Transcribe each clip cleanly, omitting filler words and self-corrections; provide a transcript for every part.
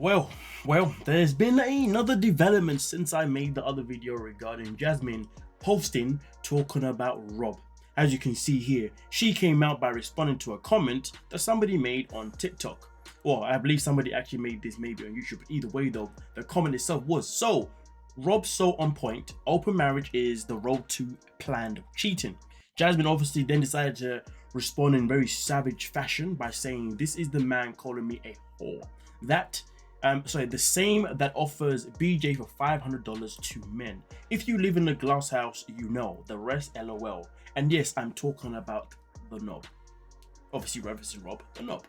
Well, there's been another development since I made the other video regarding Jasmine posting talking about Rob. As you can see here, she came out by responding to a comment that somebody made on TikTok. Well, I believe somebody actually made this maybe on YouTube. Either way though, the comment itself was, so Rob's so on point, open marriage is the road to planned cheating. Jasmine obviously then decided to respond in very savage fashion by saying, this is the man calling me a whore. The same that offers BJ for $500 to men. If you live in a glass house, you know, the rest LOL. And yes, I'm talking about the knob. Obviously referencing Rob, the knob.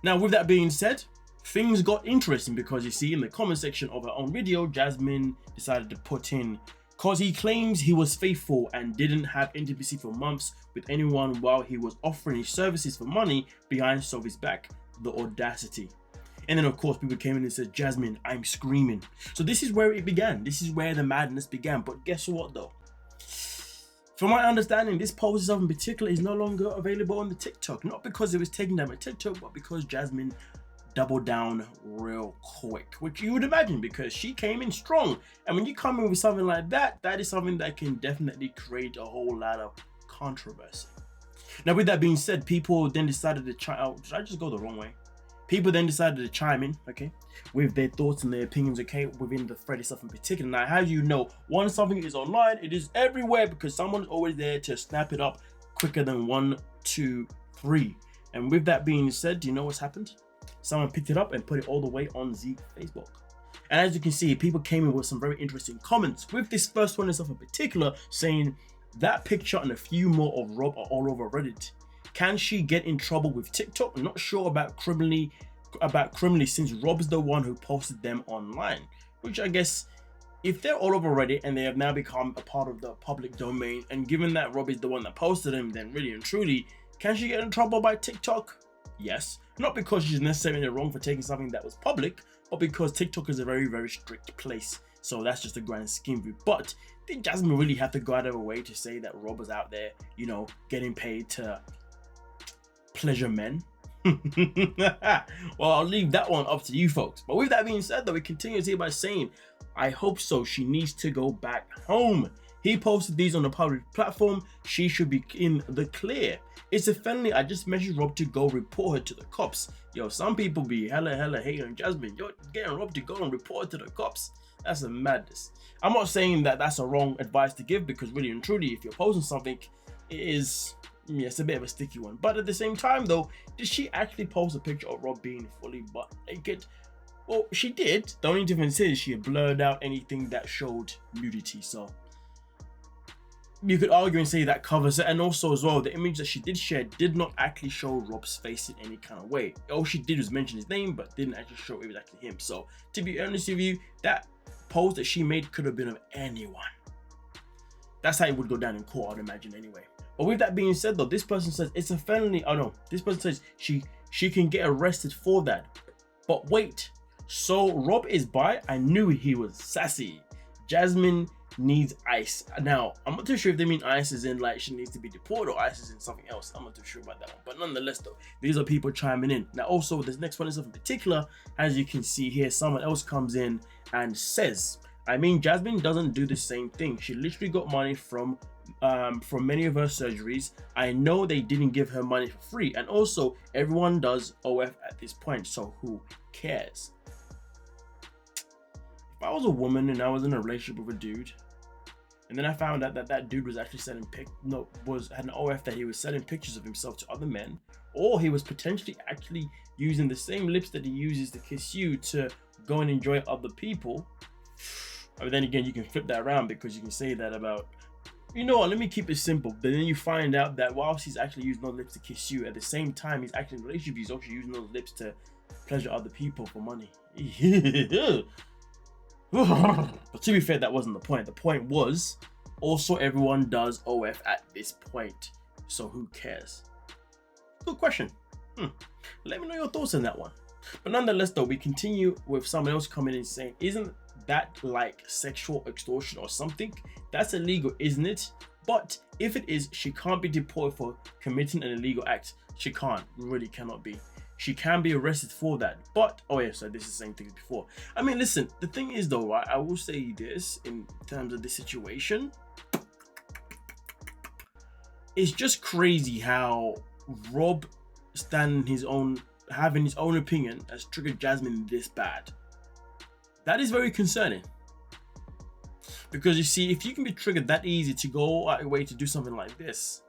Now with that being said, things got interesting because you see in the comment section of her own video, Jasmine decided to put in, cause he claims he was faithful and didn't have intimacy for months with anyone while he was offering his services for money behind Sophie's back. The audacity. And then of course people came in and said, Jasmine, I'm screaming. So this is where it began. This is where the madness began. But guess what though? From my understanding, this post itself in particular is no longer available on the TikTok. Not because it was taken down by TikTok, but because Jasmine doubled down real quick. Which you would imagine because she came in strong. And when you come in with something like that, that is something that can definitely create a whole lot of controversy. Now with that being said, people then decided to try out. Should I just go the wrong way? People then decided to chime in, okay, with their thoughts and their opinions, okay, within the thread itself in particular. Now, how do you know once something is online, it is everywhere because someone's always there to snap it up quicker than 1, 2, 3. And with that being said, do you know what's happened? Someone picked it up and put it all the way on the Facebook. And as you can see, people came in with some very interesting comments. With this first one itself in particular, saying that picture and a few more of Rob are all over Reddit. Can she get in trouble with TikTok? I'm not sure about criminally since Rob's the one who posted them online. Which I guess, if they're all over Reddit and they have now become a part of the public domain, and given that Rob is the one that posted them, then really and truly, can she get in trouble by TikTok? Yes. Not because she's necessarily wrong for taking something that was public, but because TikTok is a very, very strict place. So that's just a grand scheme view. But did Jasmine really have to go out of her way to say that Rob was out there, you know, getting paid to pleasure men? Well, I'll leave that one up to you folks. But with that being said though, we continue to see by saying, I hope so. She needs to go back home. He posted these on a public platform. She should be in the clear. It's a felony. I just messaged Rob to go report her to the cops. Yo, some people be hella hating on Jasmine. You're getting Rob to go and report her to the cops. That's a madness. I'm not saying that that's a wrong advice to give, because really and truly, if you're posting something, it is, yeah, it's a bit of a sticky one. But at the same time though, did she actually post a picture of Rob being fully butt naked? Well, she did. The only difference is she had blurred out anything that showed nudity. So you could argue and say that covers it. And also as well, the image that she did share did not actually show Rob's face in any kind of way. All she did was mention his name, but didn't actually show it was actually him. So to be honest with you, that post that she made could have been of anyone. That's how it would go down in court, I'd imagine anyway. But with that being said though, this person says it's a felony. Oh no, this person says she can get arrested for that. But wait, so Rob is bi? I knew he was sassy. Jasmine needs ice. Now, I'm not too sure if they mean ice as in like she needs to be deported or ice as in something else. I'm not too sure about that one. But nonetheless though, these are people chiming in. Now also, this next one is in particular, as you can see here, someone else comes in and says, I mean, Jasmine doesn't do the same thing. She literally got money from many of her surgeries. I know they didn't give her money for free. And also, everyone does OF at this point, so who cares? If I was a woman and I was in a relationship with a dude, and then I found out that that dude was actually had an OF that he was selling pictures of himself to other men, or he was potentially actually using the same lips that he uses to kiss you to go and enjoy other people. But then again, you can flip that around, because you can say that about, you know what, let me keep it simple. But then you find out that whilst he's actually using those lips to kiss you, at the same time he's actually in a relationship, he's also using those lips to pleasure other people for money. But to be fair, that wasn't the point. The point was, also everyone does OF at this point, so who cares? Good question. Let me know your thoughts on that one. But nonetheless though, we continue with someone else coming in saying, isn't that like sexual extortion or something? That's illegal, isn't it? But if it is, she can't be deported for committing an illegal act. She can't, really cannot be. she can be arrested for that. But oh yeah, so this is the same thing as before. I mean, listen, the thing is though, right, I will say this in terms of this situation. It's just crazy how Rob having his own opinion has triggered Jasmine this bad. That is very concerning. Because you see, if you can be triggered that easy to go out your way to do something like this,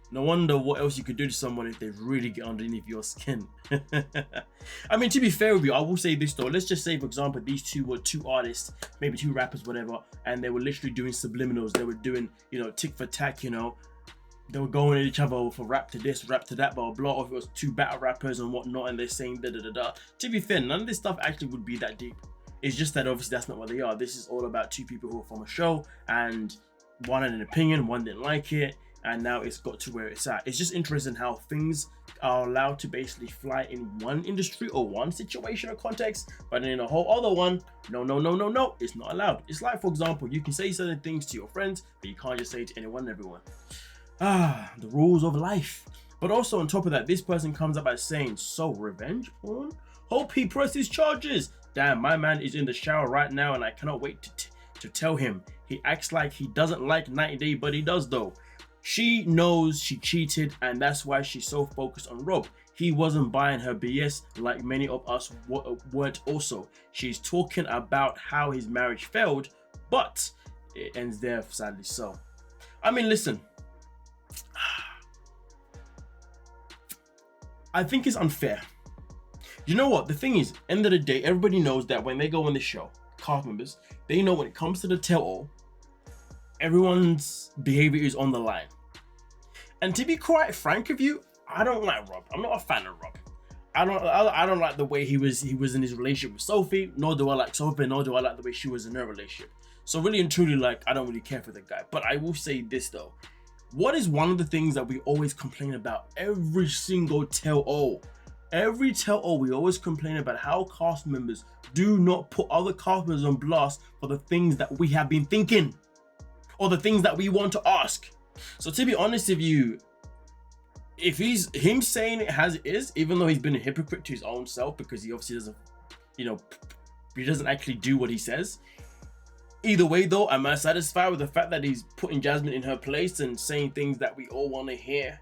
no wonder what else you could do to someone if they really get underneath your skin. I mean, to be fair with you, I will say this though. Let's just say, for example, these two were two artists, maybe two rappers, whatever, and they were literally doing subliminals. They were doing, tick for tack, They were going at each other for rap to this, rap to that, blah, blah, or if it was two battle rappers and whatnot, and they're saying da da da da. To be fair, none of this stuff actually would be that deep. It's just that obviously that's not what they are. This is all about two people who are from a show, and one had an opinion, one didn't like it, and now it's got to where it's at. It's just interesting how things are allowed to basically fly in one industry or one situation or context, but in a whole other one, no, it's not allowed. It's like, for example, you can say certain things to your friends, but you can't just say it to anyone and everyone. The rules of life. But also on top of that, this person comes up by saying, so revenge porn? Hope he presses charges. Damn, my man is in the shower right now and I cannot wait to tell him. He acts like he doesn't like 90 Day, but he does though. She knows she cheated and that's why she's so focused on Rob. He wasn't buying her BS like many of us weren't also. She's talking about how his marriage failed, but it ends there, sadly so. I mean, listen. I think it's unfair. You know what? The thing is, end of the day, everybody knows that when they go on the show, cast members, they know when it comes to the tell-all, everyone's behavior is on the line. And to be quite frank with you, I don't like Rob. I'm not a fan of Rob. I don't like the way he was in his relationship with Sophie, nor do I like Sophie, nor do I like the way she was in her relationship. So really and truly, I don't really care for the guy. But I will say this though. What is one of the things that we always complain about every single tell-all? Every tell-all, we always complain about how cast members do not put other cast members on blast for the things that we have been thinking or the things that we want to ask. So to be honest with you, if he's him saying it as it is, even though he's been a hypocrite to his own self because he obviously doesn't, he doesn't actually do what he says. Either way though, am I satisfied with the fact that he's putting Jasmine in her place and saying things that we all want to hear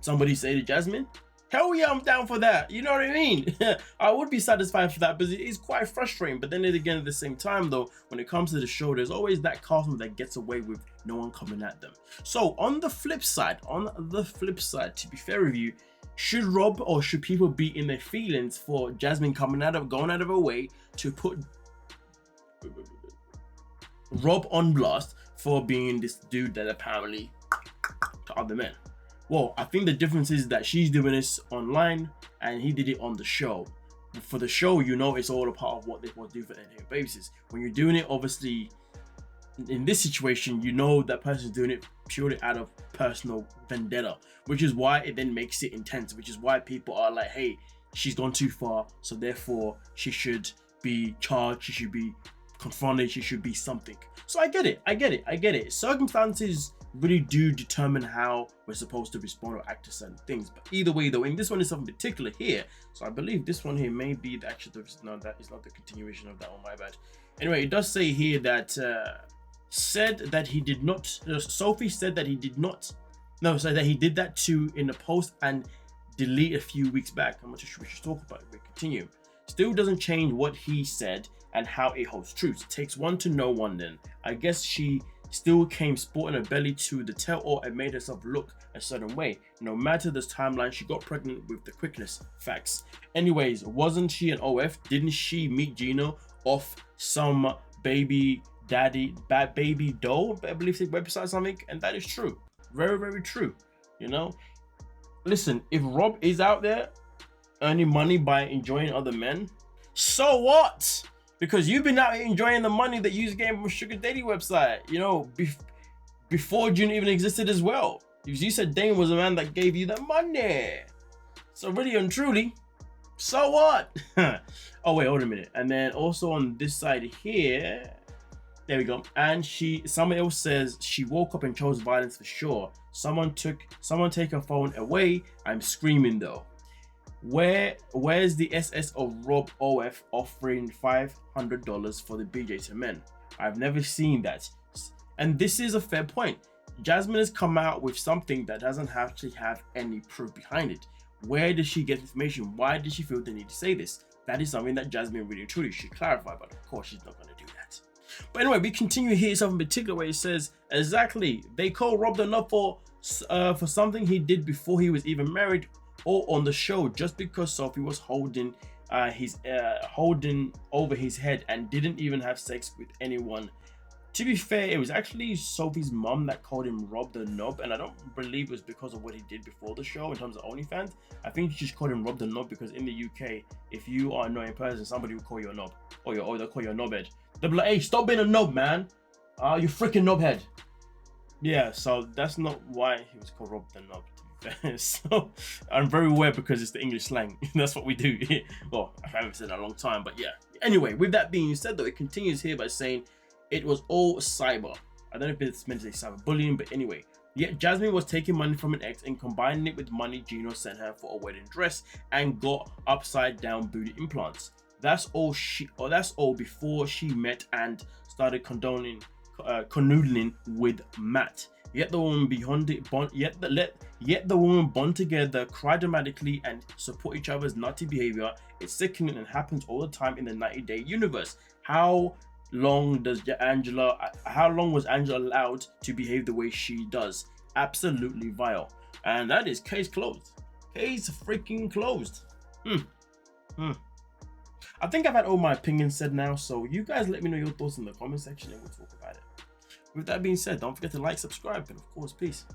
somebody say to Jasmine? Hell yeah, I'm down for that. You know what I mean? I would be satisfied for that, but it is quite frustrating. But then again, at the same time though, when it comes to the show, there's always that cast member that gets away with no one coming at them. So on the flip side, to be fair with you, should Rob or should people be in their feelings for Jasmine going out of her way to put Rob on blast for being this dude that apparently to other men? Well, I think the difference is that she's doing this online and he did it on the show. For the show, it's all a part of what they want to do for their basis. When you're doing it, obviously, in this situation, that person's doing it purely out of personal vendetta, which is why it then makes it intense, which is why people are like, hey, she's gone too far, so therefore she should be charged, she should be confronted, she should be something. So I get it. Circumstances really do determine how we're supposed to respond or act to certain things. But either way though, in this one is something particular here. So I believe this one here may be that is not the continuation of that one, my bad. Anyway, it does say here that Sophie said that he did that too in a post and delete a few weeks back. I'm not sure we should talk about it. We continue. Still doesn't change what he said and how it holds truth. Takes one to know one then. I guess she still came sporting a belly to the tell-all and made herself look a certain way. No matter the timeline, she got pregnant with the quickness. Facts. Anyways, wasn't she an OF? Didn't she meet Gino off some baby doll, I believe it's a website or something? And that is true. Very, very true. Listen, if Rob is out there earning money by enjoying other men, so what? Because you've been out here enjoying the money that you getting from Sugar Daddy website, before June even existed as well. You said Dane was a man that gave you the money. So really and truly, so what? Oh wait, hold a minute. And then also on this side here, There we go. And someone else says she woke up and chose violence for sure. Someone take her phone away. I'm screaming though. Where's the SS of Rob OF offering $500 for the BJ to men? I've never seen that. And this is a fair point. Jasmine has come out with something that doesn't actually have any proof behind it. Where did she get information? Why did she feel the need to say this? That is something that Jasmine really truly should clarify, but of course she's not going to do that. But anyway, we continue here something particular where it says, exactly, they call Rob the Nub for something he did before he was even married or on the show, just because Sophie was holding over his head and didn't even have sex with anyone. To be fair, it was actually Sophie's mom that called him Rob the Knob, and I don't believe it was because of what he did before the show in terms of OnlyFans. I think she just called him Rob the Knob because in the UK, if you are an annoying person, somebody will call you a knob, or they'll call you a knobhead. They'll be like, hey, stop being a knob, man. You freaking knobhead. Yeah, so that's not why he was called Rob the Knob. So I'm very aware because it's the English slang. That's what we do. Well, I haven't said that in a long time, but yeah. Anyway, with that being said, though, it continues here by saying it was all cyber. I don't know if it's meant to say cyberbullying, but anyway. Yet Jasmine was taking money from an ex and combining it with money Gino sent her for a wedding dress and got upside down booty implants. That's all before she met and started canoodling with Matt. Yet the woman bond together, cry dramatically, and support each other's nutty behavior. It's sickening and happens all the time in the 90-day universe. How long was Angela allowed to behave the way she does? Absolutely vile. And that is case closed. Case freaking closed. I think I've had all my opinions said now, so you guys let me know your thoughts in the comment section and we'll talk about it. With that being said, don't forget to like, subscribe, and of course, peace.